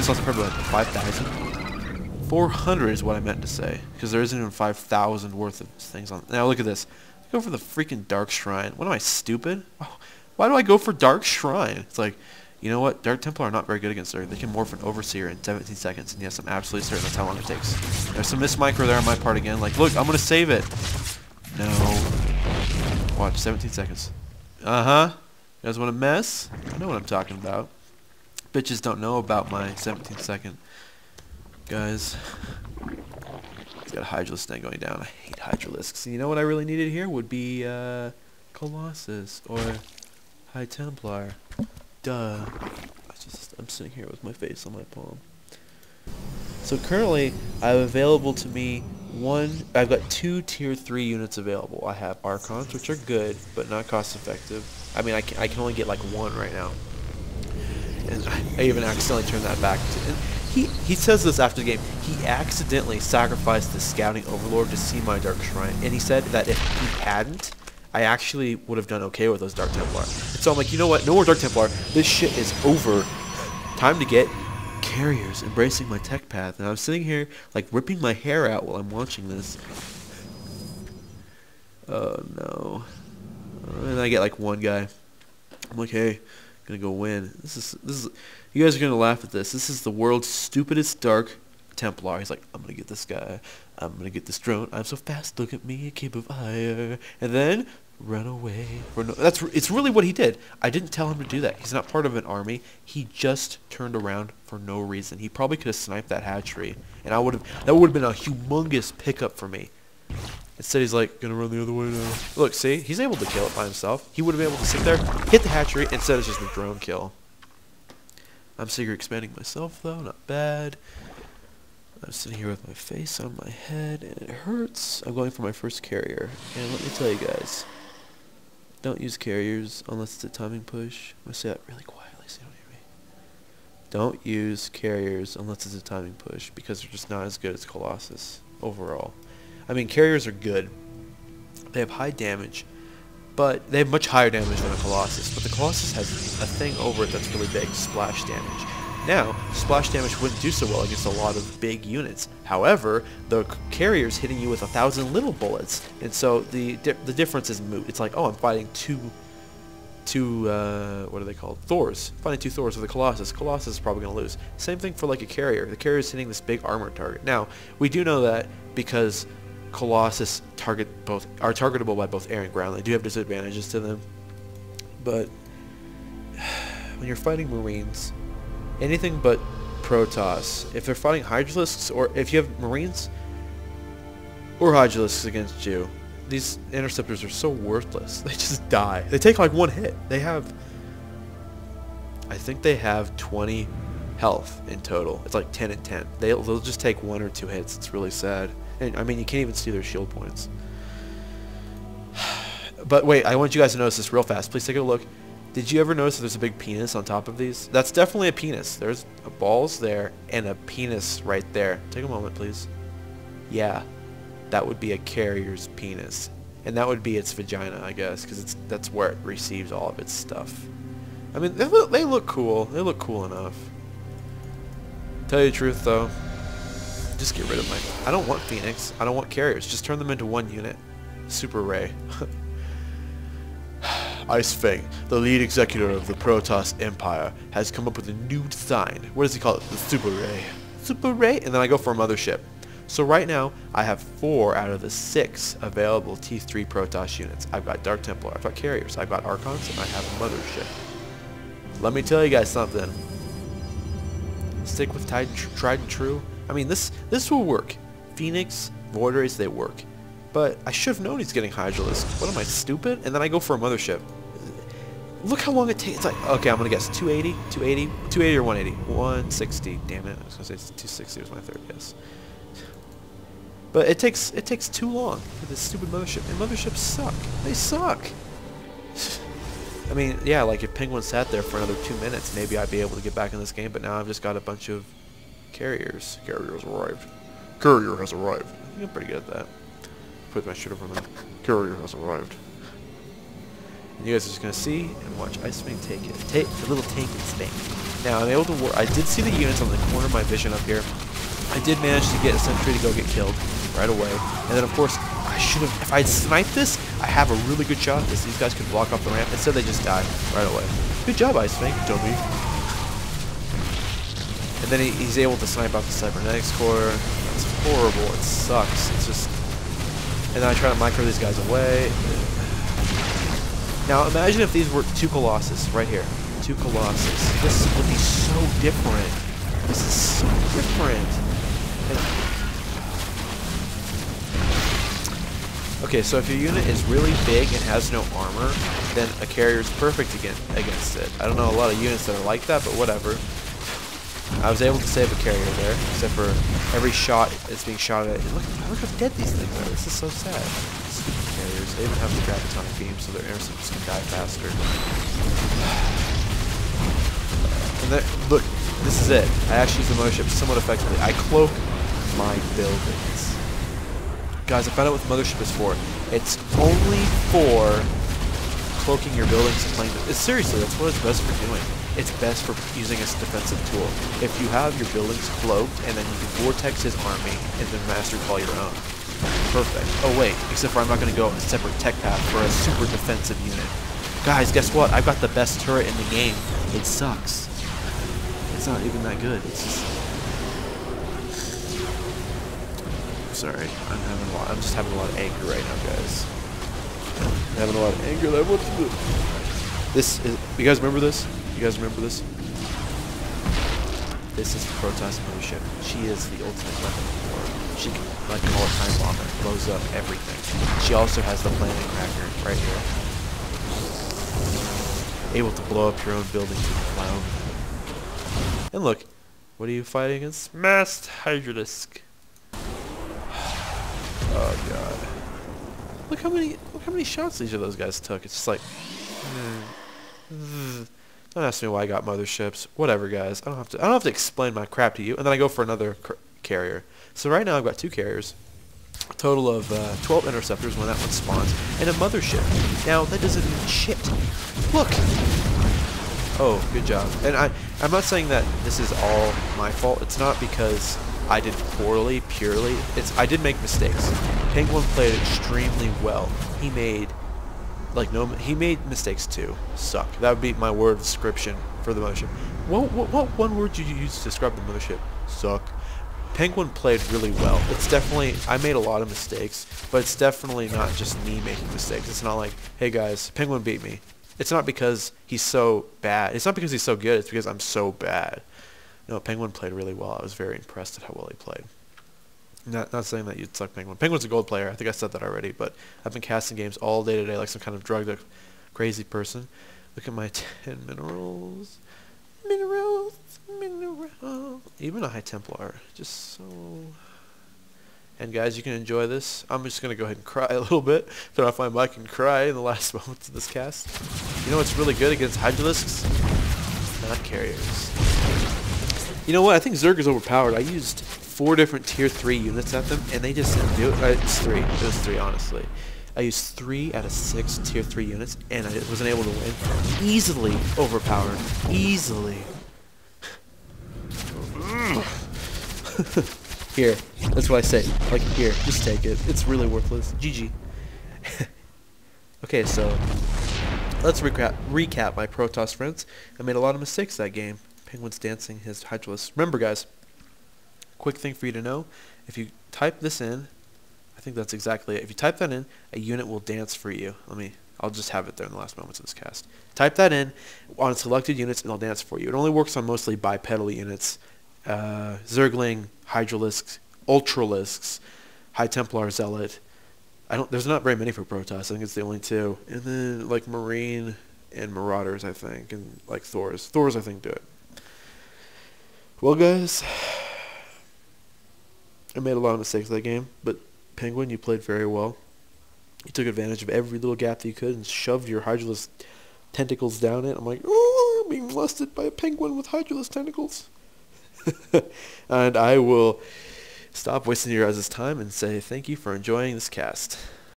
Slots are probably like 5,000. 400 is what I meant to say, because there isn't even 5,000 worth of things on. Now look at this. Go for the freaking Dark Shrine. What am I, stupid? Oh, why do I go for Dark Shrine? It's like, you know what? Dark Templar are not very good against her. They can morph an Overseer in 17 seconds, and yes, I'm absolutely certain that's how long it takes. There's some miss micro there on my part again. Like, look, I'm gonna save it. No. Watch, 17 seconds. Uh-huh. You guys want to mess? I know what I'm talking about. Bitches don't know about my 17-second. Guys. He's got a Hydralisk Snag going down. I hate Hydralisks. You know what I really needed here would be Colossus or High Templar. Duh. I'm sitting here with my face on my palm. So currently, I have available to me I've got 2 tier 3 units available. I have Archons, which are good, but not cost effective. I mean, I can only get like 1 right now. And I even accidentally turned that back. And he says this after the game. He accidentally sacrificed the Scouting Overlord to see my Dark Shrine. And he said that if he hadn't, I actually would have done okay with those Dark Templar. And so I'm like, you know what? No more Dark Templar. This shit is over. Time to get carriers, embracing my tech path. And I'm sitting here like ripping my hair out while I'm watching this. Oh no. And I get like 1 guy. I'm like, hey, gonna go win. This is you guys are gonna laugh at this. This is the world's stupidest Dark Templar. He's like, I'm gonna get this guy. I'm gonna get this drone. I'm so fast. Look at me, a cape of fire. And then run away. For no, it's really what he did. I didn't tell him to do that. He's not part of an army. He just turned around for no reason. He probably could have sniped that hatchery, and that would have been a humongous pickup for me. Instead, he's like, gonna run the other way now. Look, see? He's able to kill it by himself. He would have been able to sit there, hit the hatchery, instead it's just a drone kill. I'm secret expanding myself, though. Not bad. I'm sitting here with my face on my head, and it hurts. I'm going for my first carrier. And let me tell you guys, don't use carriers unless it's a timing push. I'm going to say that really quietly so you don't hear me. Don't use carriers unless it's a timing push, because they're just not as good as Colossus overall. I mean, carriers are good. They have high damage, but they have much higher damage than a Colossus. But the Colossus has a thing over it that's really big, splash damage. Now, splash damage wouldn't do so well against a lot of big units. However, the carrier's hitting you with 1,000 little bullets, and so the difference is moot. It's like, oh, I'm fighting two what are they called? Thors. Fighting 2 Thors with a Colossus. Colossus is probably going to lose. Same thing for like a carrier. The carrier's hitting this big armored target. Now, we do know that because Colossus are targetable by both air and ground. They do have disadvantages to them, but when you're fighting Marines, anything but Protoss, if they're fighting Hydralisks, or if you have Marines or Hydralisks against you, these interceptors are so worthless. They just die. They take like 1 hit. I think they have 20 health in total. It's like 10 and 10. They'll just take 1 or 2 hits. It's really sad. And I mean, you can't even see their shield points. But wait, I want you guys to notice this real fast. Please take a look. Did you ever notice that there's a big penis on top of these? That's definitely a penis. There's balls there and a penis right there. Take a moment, please. Yeah, that would be a carrier's penis. And that would be its vagina, I guess, because that's where it receives all of its stuff. I mean, they look cool. They look cool enough. Tell you the truth, though, just get rid of my... I don't want Phoenix. I don't want carriers. Just turn them into 1 unit. Super Ray. ICEFANG, the lead executor of the Protoss Empire, has come up with a new design. What does he call it? The Super Ray. Super Ray? And then I go for a mothership. So right now, I have 4 out of the 6 available T3 Protoss units. I've got Dark Templar, I've got carriers, I've got Archons, and I have a mothership. Let me tell you guys something. Stick with tried and true. I mean, this will work. Phoenix, Void Rays, they work. But I should have known he's getting Hydralisk. What am I, stupid? And then I go for a mothership. Look how long it takes. It's like, okay, I'm going to guess 280, 280 or 180. 160. Damn it. I was going to say 260 was my third guess. But it takes too long for this stupid mothership. And motherships suck. They suck. I mean, yeah, like if Penguin sat there for another 2 minutes, maybe I'd be able to get back in this game. But now I've just got a bunch of carriers. Carriers arrived. Carrier has arrived. I think I'm pretty good at that. Put my shit over my carrier has arrived. And you guys are just going to see and watch ICEFANG take it. Take a little tank and spank. Now, I'm able to work. I did see the units on the corner of my vision up here. I did manage to get a sentry to go get killed right away. And then, of course, I should have, if I'd sniped this, I have a really good shot at this. These guys could block off the ramp. Instead, they just died right away. Good job, ICEFANG, dummy. And then he's able to snipe out the cybernetics core. That's horrible. It sucks. It's just... And then I try to micro these guys away. Now, imagine if these were 2 Colossus right here. 2 Colossus. This would be so different. This is so different. Okay, so if your unit is really big and has no armor, then a carrier is perfect against it. I don't know a lot of units that are like that, but whatever. I was able to save a carrier there, except for every shot is being shot at. Look how dead these things are. This is so sad. Stupid carriers. They even have the gravitonic beam, so their interceptors can die faster. And then, look, this is it. I actually use the mothership somewhat effectively. I cloak my buildings. Guys, I found out what the mothership is for. It's only for cloaking your buildings and playing. Seriously, that's what it's best for doing. It's best for using as a defensive tool. If you have your buildings cloaked, and then you can vortex his army, and then master call your own. Perfect. Oh wait, except for I'm not going to go a separate tech path for a super defensive unit. Guys, guess what? I've got the best turret in the game. It sucks. It's not even that good. It's just... Sorry, I'm just having a lot of anger right now, guys. I'm having a lot of anger that I want to do. This is... You guys remember this? You guys remember this? This is the Protoss mothership. She is the ultimate weapon of war. She can, like, call it time bomber, blows up everything. She also has the planet cracker right here. Able to blow up your own buildings with a clown. And look, what are you fighting against? Masked Hydralisk. Oh god. Look how many shots each of those guys took. It's just like don't ask me why I got motherships. Whatever, guys. I don't have to explain my crap to you. And then I go for another carrier. So right now I've got 2 carriers. A total of 12 interceptors when that one spawns, and a mothership. Now that doesn't mean shit. Look. Oh, good job. And I'm not saying that this is all my fault. It's not because I did poorly, purely. I did make mistakes. Penguin played extremely well. He made he made mistakes too. Suck. That would be my word description for the mothership. What one word did you use to describe the mothership? Suck. Penguin played really well. It's definitely, I made a lot of mistakes, but it's definitely not just me making mistakes. It's not like, hey guys, Penguin beat me. It's not because he's so bad. It's not because he's so good. It's because I'm so bad. No, Penguin played really well. I was very impressed at how well he played. Not saying that you'd suck Penguin. Penguin's a gold player. I think I said that already, but I've been casting games all day today like some kind of drugged up crazy person. Look at my 10 minerals. Minerals. Even a High Templar. Just so... And guys, you can enjoy this. I'm just going to go ahead and cry a little bit. Turn off my mic and cry in the last moments of this cast. You know what's really good against Hydralisks? Not carriers. You know what? I think Zerg is overpowered. I used 4 different tier 3 units at them, and they just didn't do it. It's 3. It was 3, honestly. I used 3 out of 6 tier 3 units, and I wasn't able to win. Easily overpowered. Easily. Here. That's what I say. Like, here. Just take it. It's really worthless. GG. Okay, so let's recap my Protoss friends. I made a lot of mistakes that game. Penguin's dancing his Hydralisk. Remember, guys, quick thing for you to know. If you type this in, I think that's exactly it. If you type that in, a unit will dance for you. I'll just have it there in the last moments of this cast. Type that in on selected units, and it'll dance for you. It only works on mostly bipedal units. Zergling, Hydralisks, Ultralisks, High Templar, Zealot. There's not very many for Protoss. I think it's the only 2. And then like Marine and Marauders, I think, and like Thors. Thors, I think, do it. Well, guys, I made a lot of mistakes that game, but Penguin, you played very well. You took advantage of every little gap that you could and shoved your Hydralisk tentacles down it. I'm like, oh, I'm being molested by a penguin with Hydralisk tentacles. And I will stop wasting your guys' time and say thank you for enjoying this cast.